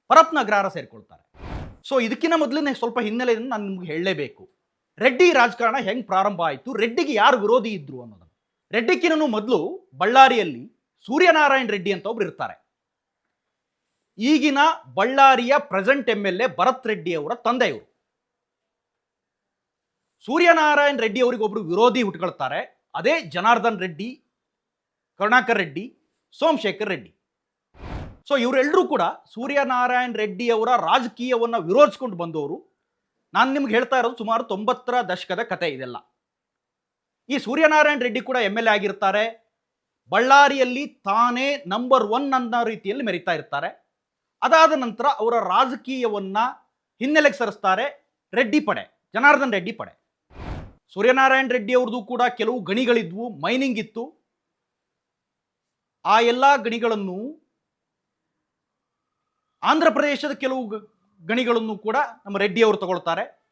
ಪರಪ್ನ Agrahara ಸೇರ್ಕೊಳ್ತಾರೆ. So ಇದಕ್ಕಿಂತ ಮೊದಲನೇ ಸ್ವಲ್ಪ ಹಿನ್ನೆಲೆಯನ್ನು ನಾನು ನಿಮ್ಗೆ ಹೇಳಲೇಬೇಕು. ರೆಡ್ಡಿ ರಾಜಕಾರಣ ಹೆಂಗ್ ಪ್ರಾರಂಭ ಆಯಿತು, ರೆಡ್ಡಿಗೆ ಯಾರು ವಿರೋಧಿ ಇದ್ರು ಅನ್ನೋದನ್ನು. ರೆಡ್ಡಿಕ್ಕಿನೂ ಮೊದಲು ಬಳ್ಳಾರಿಯಲ್ಲಿ ಸೂರ್ಯನಾರಾಯಣ ರೆಡ್ಡಿ ಅಂತ ಒಬ್ರು ಇರ್ತಾರೆ. ಈಗಿನ ಬಳ್ಳಾರಿಯ ಪ್ರೆಸೆಂಟ್ MLA ಭರತ್ ರೆಡ್ಡಿ ಅವರ ತಂದೆ ಇವರು. ಸೂರ್ಯನಾರಾಯಣ ರೆಡ್ಡಿ ಅವರಿಗೊಬ್ರು ವಿರೋಧಿ ಹುಟ್ಕೊಳ್ತಾರೆ. ಅದೇ ಜನಾರ್ದನ್ ರೆಡ್ಡಿ, ಕರುಣಾಕರ್ ರೆಡ್ಡಿ, ಸೋಮಶೇಖರ್ ರೆಡ್ಡಿ. ಸೊ ಇವರೆಲ್ಲರೂ ಕೂಡ ಸೂರ್ಯನಾರಾಯಣ ರೆಡ್ಡಿ ಅವರ ರಾಜಕೀಯವನ್ನು ವಿರೋಧಿಸ್ಕೊಂಡು ಬಂದವರು. ನಾನು ನಿಮ್ಗೆ ಹೇಳ್ತಾ ಇರೋದು ಸುಮಾರು 90ರ ದಶಕದ ಕತೆ ಇದೆಲ್ಲ. ಈ ಸೂರ್ಯನಾರಾಯಣ ರೆಡ್ಡಿ ಕೂಡ MLA ಆಗಿರ್ತಾರೆ. ಬಳ್ಳಾರಿಯಲ್ಲಿ ತಾನೇ ನಂಬರ್ 1 ಅನ್ನೋ ರೀತಿಯಲ್ಲಿ ಮೆರಿತಾ ಇರ್ತಾರೆ. ಅದಾದ ನಂತರ ಅವರ ರಾಜಕೀಯವನ್ನ ಹಿನ್ನೆಲೆಗೆ ಸರಿಸ್ತಾರೆ ರೆಡ್ಡಿ ಪಡೆ, ಜನಾರ್ದನ್ ರೆಡ್ಡಿ ಪಡೆ. ಸೂರ್ಯನಾರಾಯಣ ರೆಡ್ಡಿ ಅವ್ರದ್ದು ಕೂಡ ಕೆಲವು ಗಣಿಗಳಿದ್ವು, ಮೈನಿಂಗ್ ಇತ್ತು. ಆ ಎಲ್ಲ ಗಣಿಗಳನ್ನು ಆಂಧ್ರ ಪ್ರದೇಶದ ಕೆಲವು ಗಣಿಗಳನ್ನು ಕೂಡ ನಮ್ಮ ರೆಡ್ಡಿ ಅವರು ತಗೊಳ್ತಾರೆ.